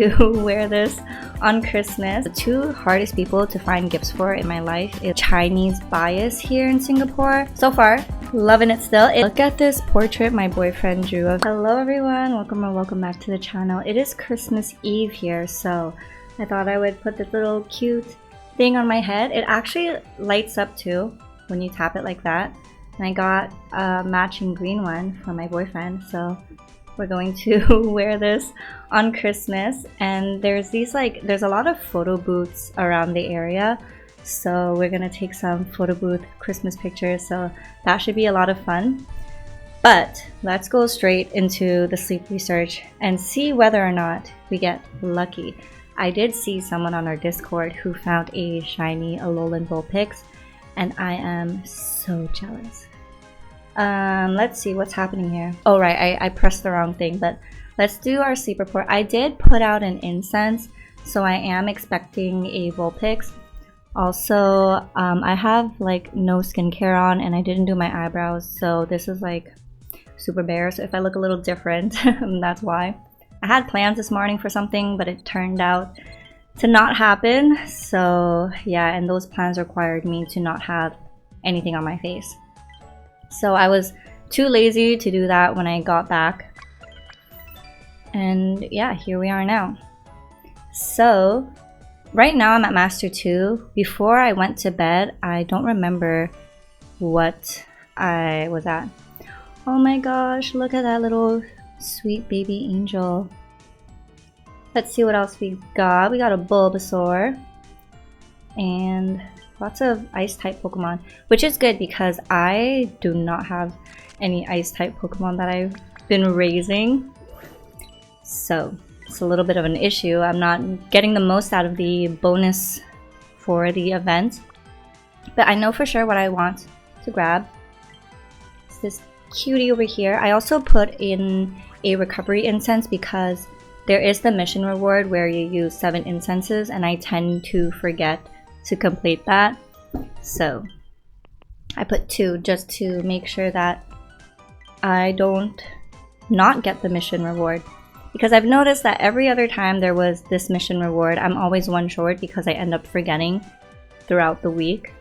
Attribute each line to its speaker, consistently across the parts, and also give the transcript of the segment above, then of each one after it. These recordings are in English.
Speaker 1: to wear this on Christmas. The two hardest people to find gifts for in my life is Chinese bias here in Singapore. So far, loving it still. Look at this portrait my boyfriend drew of. Hello everyone, welcome back to the channel. It is Christmas Eve here, so I thought I would put this little cute thing on my head. It actually lights up too when you tap it like that. And I got a matching green one for my boyfriend, so we're going to wear this on Christmas. And there's a lot of photo booths around the area, so we're gonna take some photo booth Christmas pictures, so that should be a lot of fun. But let's go straight into the sleep research and see whether or not we get lucky. I did see someone on our Discord who found a shiny Alolan Vulpix, and I am so jealous. Let's see what's happening here. Oh right, I pressed the wrong thing, but let's do our sleep report. I did put out an incense, so I am expecting a Vulpix. Also, I have like no skincare on and I didn't do my eyebrows, so this is like super bare, so if I look a little different, that's why. I had plans this morning for something, but it turned out to not happen. So yeah, and those plans required me to not have anything on my face. So I was too lazy to do that when I got back. And yeah, here we are now. So right now I'm at Master 2. Before I went to bed, I don't remember what I was at. Oh my gosh, look at that little sweet baby angel. Let's see what else we got. We got a Bulbasaur and lots of ice type Pokemon, which is good because I do not have any ice type Pokemon that I've been raising, so it's a little bit of an issue. I'm not getting the most out of the bonus for the event, but I know for sure what I want to grab. It's this cutie over here. I also put in a recovery incense because there is the mission reward where you use 7 incenses, and I tend to forget to complete that, so I put 2 just to make sure that I don't not get the mission reward, because I've noticed that every other time there was this mission reward, I'm always one short because I end up forgetting throughout the week.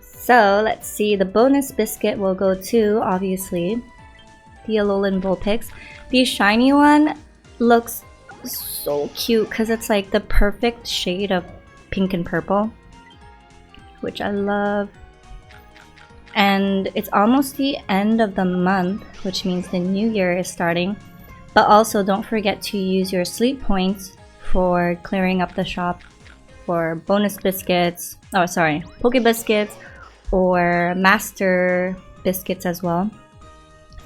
Speaker 1: So let's see, the bonus biscuit will go to, obviously, the Alolan Vulpix. The shiny one looks so cute because it's like the perfect shade of pink and purple, which I love. And it's almost the end of the month, which means the new year is starting. But also don't forget to use your sleep points for clearing up the shop for bonus biscuits, oh sorry, Poke Biscuits or Master Biscuits as well.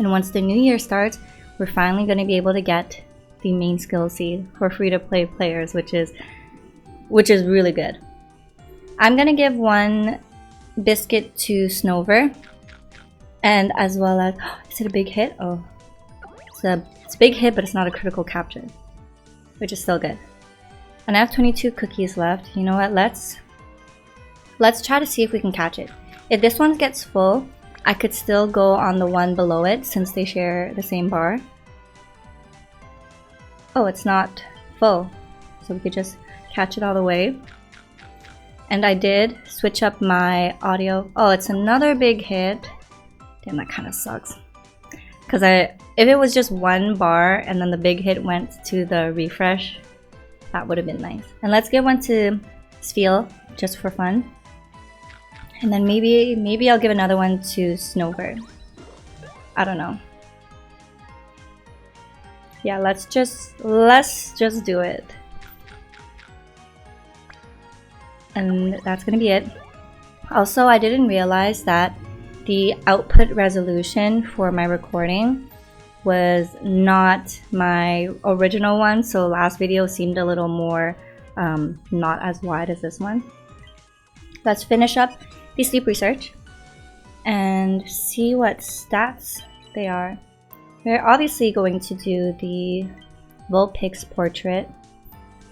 Speaker 1: And once the new year starts, we're finally going to be able to get the main skill seed for free-to-play players, which is really good. I'm gonna give 1 biscuit to Snover, and as well as, is it a big hit? Oh, it's a big hit, but it's not a critical capture, which is still good. And I have 22 cookies left. You know what? Let's try to see if we can catch it. If this one gets full, I could still go on the one below it since they share the same bar. Oh, it's not full, so we could just catch it all the way. And I did switch up my audio. Oh, it's another big hit. Damn, that kind of sucks. Because if it was just 1 bar and then the big hit went to the refresh, that would have been nice. And let's give 1 to Spiel just for fun. And then maybe I'll give another one to Snover. I don't know. Yeah, let's just do it. And that's gonna be it. Also, I didn't realize that the output resolution for my recording was not my original one, so last video seemed a little more not as wide as this one. Let's finish up the sleep research and see what stats they are. We're obviously going to do the Vulpix portrait.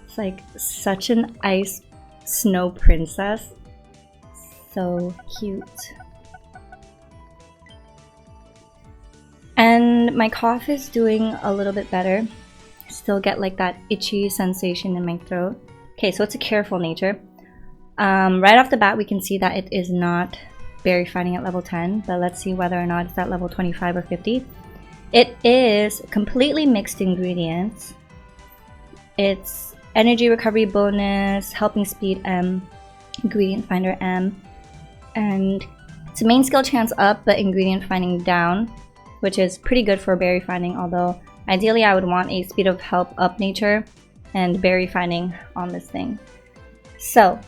Speaker 1: It's like such an ice snow princess. So cute. And my cough is doing a little bit better. still get like that itchy sensation in my throat. Okay, so it's a careful nature. Right off the bat, we can see that it is not berry finding at level 10, but let's see whether or not it's at level 25 or 50. It is completely mixed ingredients. It's energy recovery bonus, helping speed M, ingredient finder M, and it's a main skill chance up but ingredient finding down, which is pretty good for berry finding, although ideally I would want a speed of help up nature and berry finding on this thing. So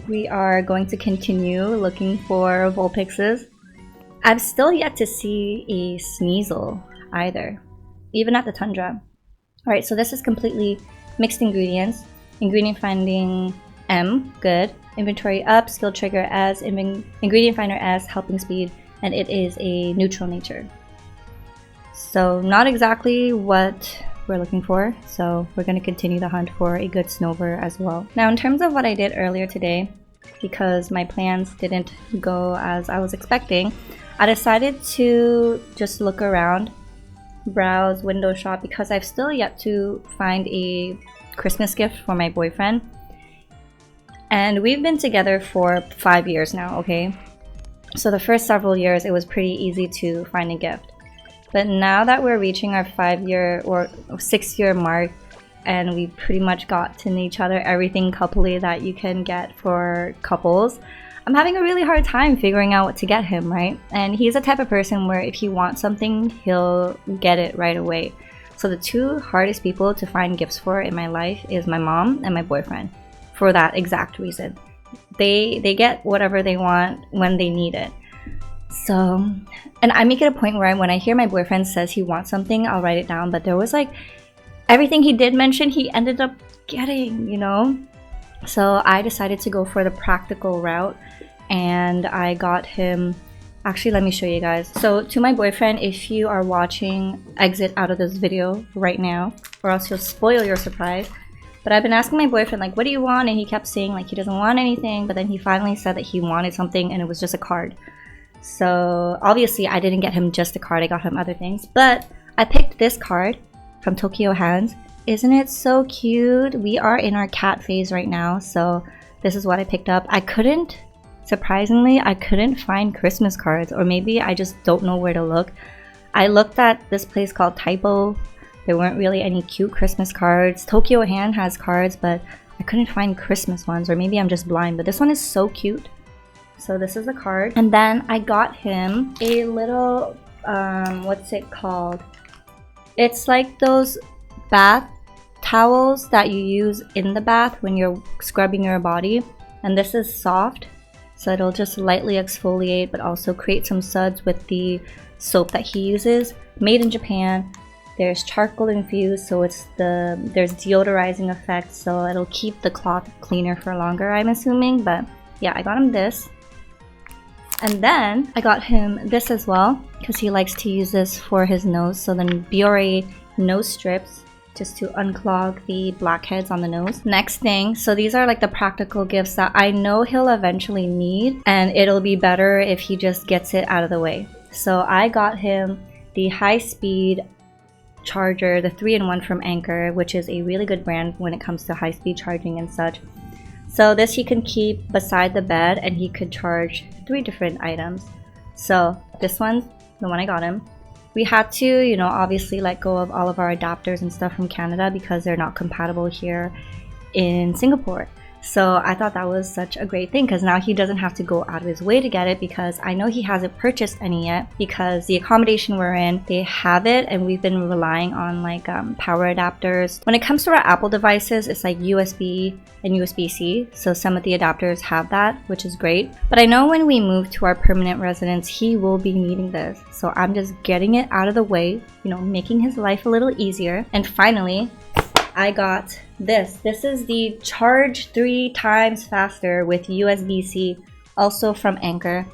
Speaker 1: we are going to continue looking for Vulpixes. I've still yet to see a Sneasel either, even at the Tundra. Alright, so this is completely mixed ingredients. Ingredient finding M, good. Inventory up, skill trigger S, ingredient finder S, helping speed, and it is a neutral nature. So not exactly what we're looking for, so we're going to continue the hunt for a good Snover as well. Now in terms of what I did earlier today, because my plans didn't go as I was expecting, I decided to just look around, browse, window shop, because I've still yet to find a Christmas gift for my boyfriend. And we've been together for 5 years now, okay? So the first several years it was pretty easy to find a gift. But now that we're reaching our 5-year or 6-year mark and we pretty much got to know each other, everything coupley that you can get for couples, I'm having a really hard time figuring out what to get him, right? And he's the type of person where if he wants something, he'll get it right away. So the two hardest people to find gifts for in my life is my mom and my boyfriend, for that exact reason. They get whatever they want when they need it. So, and I make it a point where when I hear my boyfriend says he wants something, I'll write it down. But there was like, everything he did mention, he ended up getting, you know? So I decided to go for the practical route, and I got him, actually let me show you guys. So to my boyfriend, if you are watching, exit out of this video right now or else you'll spoil your surprise. But I've been asking my boyfriend like, what do you want? And he kept saying like he doesn't want anything, but then he finally said that he wanted something and it was just a card. So obviously I didn't get him just a card, I got him other things, but I picked this card from Tokyo Hands. Isn't it so cute? We are in our cat phase right now, so this is what I picked up. Surprisingly, I couldn't find Christmas cards, or maybe I just don't know where to look. I looked at this place called Typo. There weren't really any cute Christmas cards. Tokyo Hand has cards, but I couldn't find Christmas ones, or maybe I'm just blind, but this one is so cute. So this is the card. And then I got him a little, what's it called? It's like those bath towels that you use in the bath when you're scrubbing your body. And this is soft, so it'll just lightly exfoliate, but also create some suds with the soap that he uses. Made in Japan. There's charcoal infused, so there's deodorizing effect, so it'll keep the cloth cleaner for longer, I'm assuming. But yeah, I got him this. And then I got him this as well, because he likes to use this for his nose. So then Biore nose strips, just to unclog the blackheads on the nose. Next thing, so these are like the practical gifts that I know he'll eventually need, and it'll be better if he just gets it out of the way. So I got him the high-speed charger, the 3-in-1 from Anker, which is a really good brand when it comes to high-speed charging and such. So this he can keep beside the bed, and he could charge 3 different items. So this one's the one I got him. We had to, you know, obviously let go of all of our adapters and stuff from Canada because they're not compatible here in Singapore. So I thought that was such a great thing, because now he doesn't have to go out of his way to get it, because I know he hasn't purchased any yet, because the accommodation we're in, they have it, and we've been relying on like power adapters. When it comes to our Apple devices, it's like USB and USB-C, so some of the adapters have that, which is great. But I know when we move to our permanent residence, he will be needing this, so I'm just getting it out of the way, you know, making his life a little easier. And finally, I got this. This is the charge 3 times faster with USB-C, also from Anker,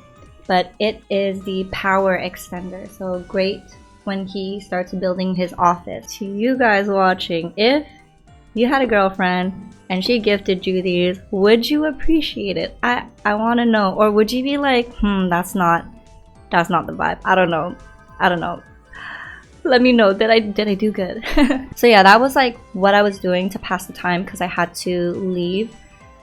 Speaker 1: but it is the power extender, so great when he starts building his office. To you guys watching, if you had a girlfriend and she gifted you these, would you appreciate it? I want to know. Or would you be like, that's not the vibe. I don't know. Let me know, did I do good? So yeah, that was like what I was doing to pass the time because I had to leave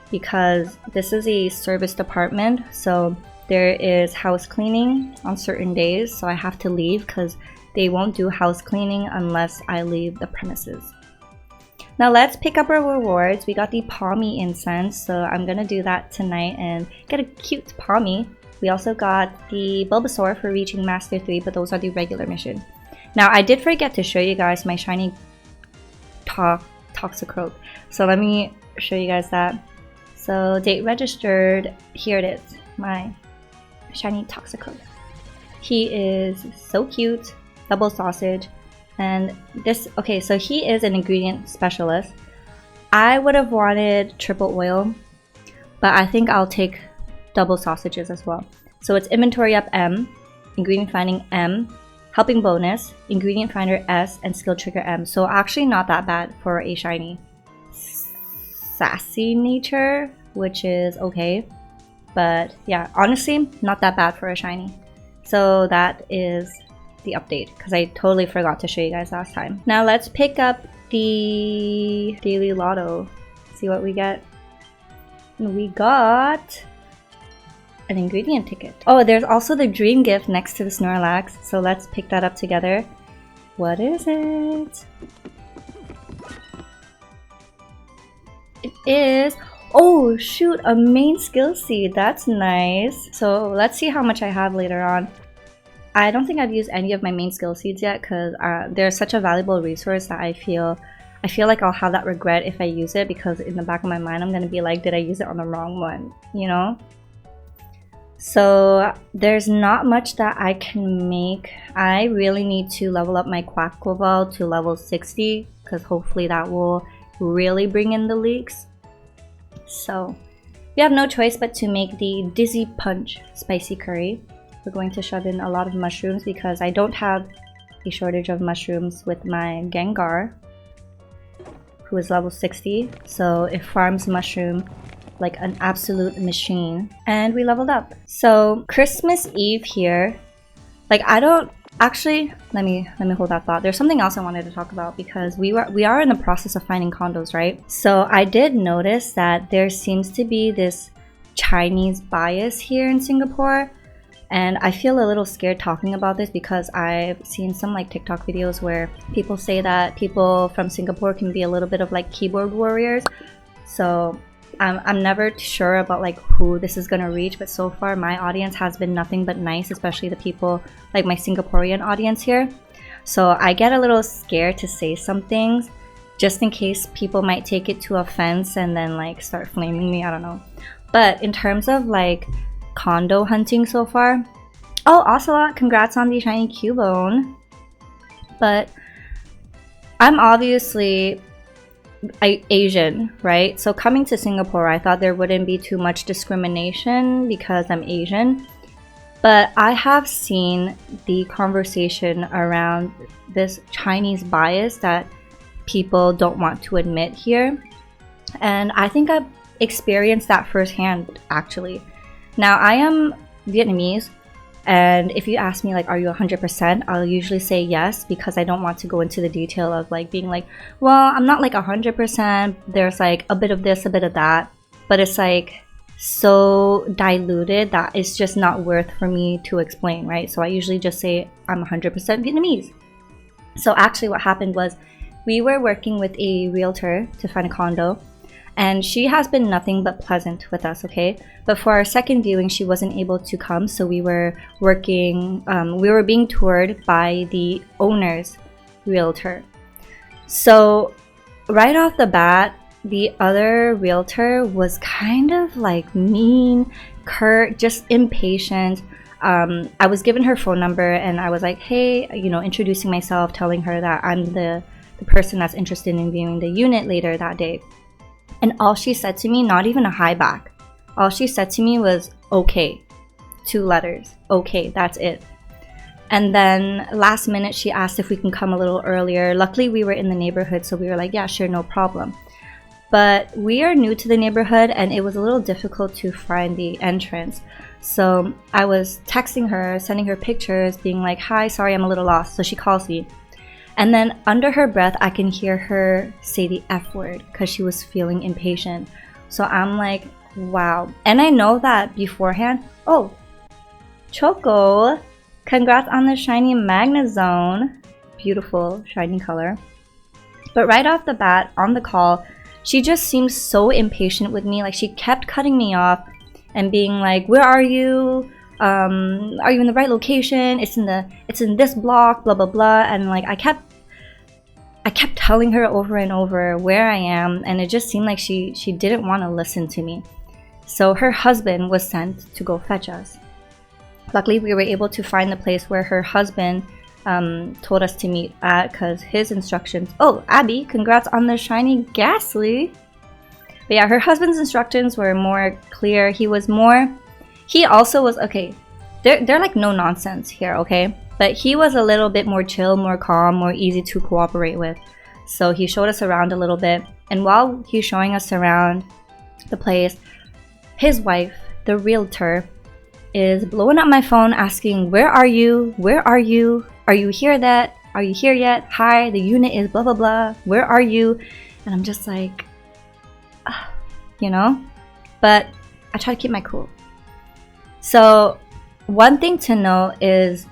Speaker 1: because this is a service department, so there is house cleaning on certain days, so I have to leave because they won't do house cleaning unless I leave the premises. Now let's pick up our rewards. We got the Palmy incense, so I'm gonna do that tonight and get a cute Palmy. We also got the Bulbasaur for reaching Master 3, but those are the regular mission. Now I did forget to show you guys my shiny Toxicroak, so let me show you guys that. So date registered, here it is, my shiny Toxicroak. He is so cute, double sausage, and this, okay, so he is an ingredient specialist. I would have wanted triple oil, but I think I'll take double sausages as well. So it's inventory up M, ingredient finding M, helping bonus, ingredient finder S, and skill trigger M. So actually not that bad for a shiny. Sassy nature, which is okay, but yeah, honestly not that bad for a shiny. So that is the update because I totally forgot to show you guys last time. Now let's pick up the daily lotto, see what we get. We got an ingredient ticket. Oh, there's also the dream gift next to the Snorlax, so let's pick that up together. What is it? It is, oh shoot, a main skill seed. That's nice. So let's see how much I have later on. I don't think I've used any of my main skill seeds yet because they're such a valuable resource that I feel like I'll have that regret if I use it, because in the back of my mind I'm gonna be like, did I use it on the wrong one, you know? So there's not much that I can make. I really need to level up my Quackquaval to level 60 because hopefully that will really bring in the leaks. So we have no choice but to make the Dizzy Punch spicy curry. We're going to shove in a lot of mushrooms because I don't have a shortage of mushrooms with my Gengar, who is level 60. So it farms mushroom like an absolute machine. And we leveled up. So Christmas Eve here, like I don't actually, let me hold that thought. There's something else I wanted to talk about because we are in the process of finding condos, right? So I did notice that there seems to be this Chinese bias here in Singapore. And I feel a little scared talking about this because I've seen some like TikTok videos where people say that people from Singapore can be a little bit of like keyboard warriors. So I'm never sure about like who this is gonna reach, but so far my audience has been nothing but nice, especially the people like my Singaporean audience here. So I get a little scared to say some things just in case people might take it to offense and then like start flaming me, I don't know. But in terms of like condo hunting so far, oh Ocelot, congrats on the shiny Cubone. But I'm obviously Asian, right? So coming to Singapore, I thought there wouldn't be too much discrimination because I'm Asian, but I have seen the conversation around this Chinese bias that people don't want to admit here, and I think I've experienced that firsthand actually. Now I am Vietnamese, and if you ask me like, are you 100%, I'll usually say yes because I don't want to go into the detail of like being like, well, I'm not like 100%, there's like a bit of this, a bit of that, but it's like so diluted that it's just not worth for me to explain, right? So I usually just say I'm 100% Vietnamese. So actually what happened was we were working with a realtor to find a condo, and she has been nothing but pleasant with us, okay? But for our second viewing, she wasn't able to come, so we were working, we were being toured by the owner's realtor. So right off the bat, the other realtor was kind of like mean, curt, just impatient. I was given her phone number and I was like, hey, you know, introducing myself, telling her that I'm the person that's interested in viewing the unit later that day. And all she said to me, not even a hi back, all she said to me was, okay, 2 letters, okay, that's it. And then last minute, she asked if we can come a little earlier. Luckily, we were in the neighborhood, so we were like, yeah, sure, no problem. But we are new to the neighborhood, and it was a little difficult to find the entrance. So I was texting her, sending her pictures, being like, hi, sorry, I'm a little lost. So she calls me. And then under her breath, I can hear her say the F word because she was feeling impatient. So I'm like, wow. And I know that beforehand. Oh, Choco, congrats on the shiny Magnezone. Beautiful, shiny color. But right off the bat, on the call, she just seemed so impatient with me. Like, she kept cutting me off and being like, where are you? Are you in the right location? It's in this block, blah, blah, blah. And like, I kept telling her over and over where I am, and it just seemed like she didn't want to listen to me. So her husband was sent to go fetch us. Luckily, we were able to find the place where her husband told us to meet at, because his instructions... Oh, Abby, congrats on the shiny Ghastly! But yeah, her husband's instructions were more clear. He also was... Okay, they're like no nonsense here, okay? But he was a little bit more chill, more calm, more easy to cooperate with. So he showed us around a little bit. And while he's showing us around the place, his wife, the realtor, is blowing up my phone asking, where are you? Where are you? Are you here yet? Are you here yet? Hi, the unit is blah, blah, blah. Where are you? And I'm just like, you know? But I try to keep my cool. So one thing to know is,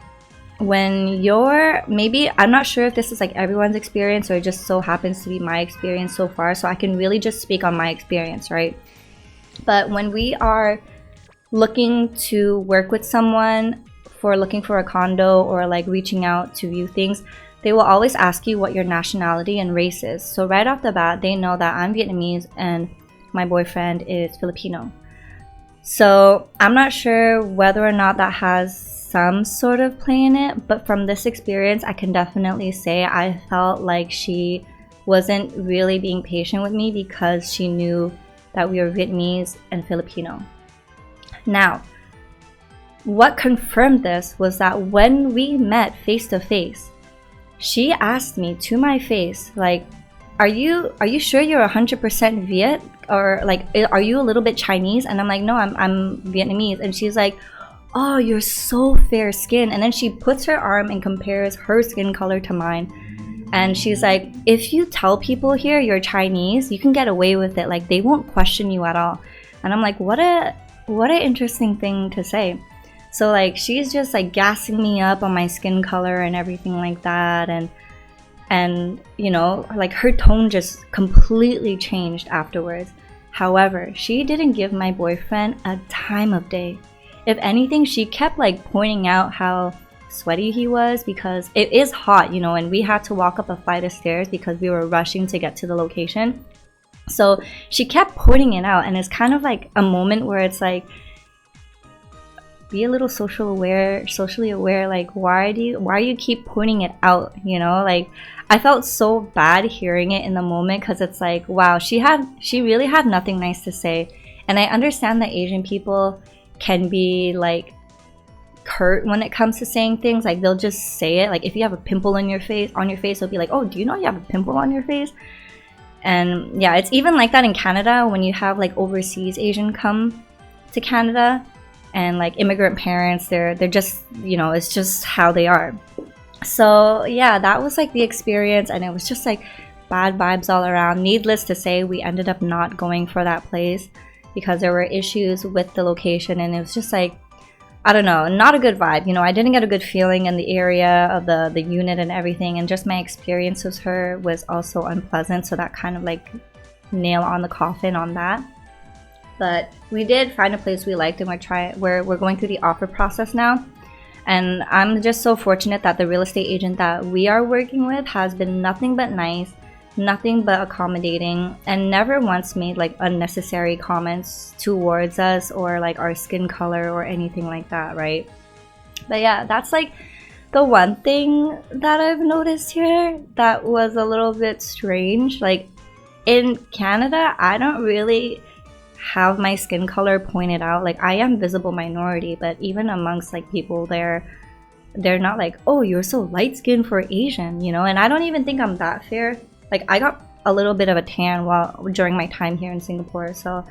Speaker 1: when you're, maybe, I'm not sure if this is like everyone's experience or it just so happens to be my experience so far, so I can really just speak on my experience, right? But when we are looking to work with someone for looking for a condo or like reaching out to view things, they will always ask you what your nationality and race is. So right off the bat, they know that I'm Vietnamese and my boyfriend is Filipino. So I'm not sure whether or not that has some sort of play in it, but from this experience, I can definitely say I felt like she wasn't really being patient with me because she knew that we were Vietnamese and Filipino. Now, what confirmed this was that when we met face to face, she asked me to my face, like, are you sure you're 100% Viet? Or like, are you a little bit Chinese? And I'm like, no, I'm Vietnamese. And she's like, oh, you're so fair skinned. And then she puts her arm and compares her skin color to mine. And she's like, if you tell people here you're Chinese, you can get away with it. Like, they won't question you at all. And I'm like, what a interesting thing to say. So like, she's just like gassing me up on my skin color and everything like that. And you know, like, her tone just completely changed afterwards. However, she didn't give my boyfriend a time of day. If anything, she kept like pointing out how sweaty he was, because it is hot, you know, and we had to walk up a flight of stairs because we were rushing to get to the location. So she kept pointing it out, and it's kind of like a moment where it's like, be a little socially aware, like, why do you keep pointing it out, you know? Like, I felt so bad hearing it in the moment, because it's like, wow, she really had nothing nice to say. And I understand that Asian people can be like curt when it comes to saying things. Like, they'll just say it. Like, if you have a pimple on your face, they'll be like, oh, do you know you have a pimple on your face? And yeah, it's even like that in Canada when you have like overseas Asian come to Canada, and like immigrant parents, they're just, you know, it's just how they are. So yeah, that was like the experience, and it was just like bad vibes all around. Needless to say, we ended up not going for that place because there were issues with the location, and it was just like, I don't know, not a good vibe. You know, I didn't get a good feeling in the area of the unit and everything, and just my experience with her was also unpleasant. So that kind of like nail on the coffin on that. But we did find a place we liked, and we're going through the offer process now. And I'm just so fortunate that the real estate agent that we are working with has been nothing but nice, nothing but accommodating, and never once made like unnecessary comments towards us or like our skin color or anything like that, right? But yeah, that's like the one thing that I've noticed here that was a little bit strange. Like, in Canada, I don't really have my skin color pointed out. Like, I am visible minority, but even amongst like people there, they're not like, oh, you're so light skinned for Asian, you know? And I don't even think I'm that fair. Like, I got a little bit of a tan during my time here in Singapore. So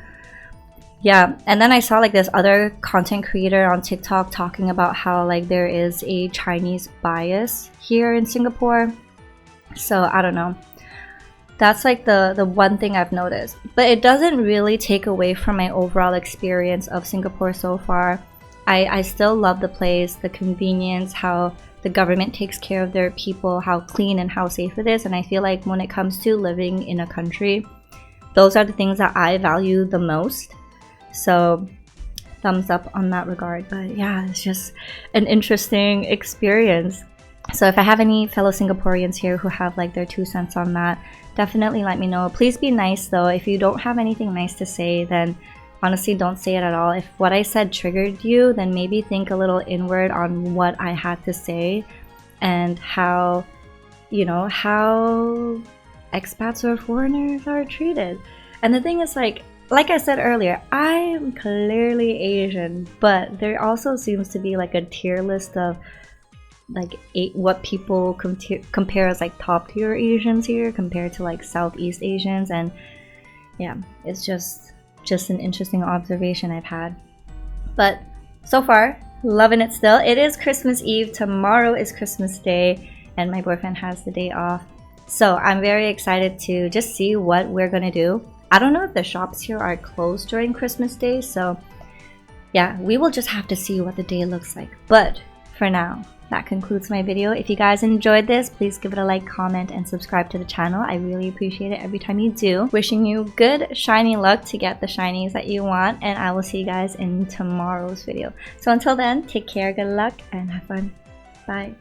Speaker 1: yeah, and then I saw like this other content creator on TikTok talking about how like there is a Chinese bias here in Singapore. So I don't know. That's like the one thing I've noticed. But it doesn't really take away from my overall experience of Singapore so far. I still love the place, the convenience, how the government takes care of their people, how clean and how safe it is. And I feel like when it comes to living in a country, those are the things that I value the most. So thumbs up on that regard. But yeah, it's just an interesting experience. So if I have any fellow Singaporeans here who have like their 2 cents on that, definitely let me know. Please be nice though. If you don't have anything nice to say, then honestly don't say it at all. If what I said triggered you, then maybe think a little inward on what I had to say and how, you know, how expats or foreigners are treated. And the thing is, like I said earlier, I'm clearly Asian, but there also seems to be like a tier list of like what people compare as like top tier Asians here compared to like Southeast Asians. And yeah, it's just an interesting observation I've had. But so far, loving it still. It is Christmas Eve. Tomorrow is Christmas Day, and my boyfriend has the day off. So I'm very excited to just see what we're gonna do. I don't know if the shops here are closed during Christmas Day, so yeah, we will just have to see what the day looks like. But for now, that concludes my video. If you guys enjoyed this, please give it a like, comment, and subscribe to the channel. I really appreciate it every time you do. Wishing you good shiny luck to get the shinies that you want, and I will see you guys in tomorrow's video. So until then, take care, good luck, and have fun. Bye.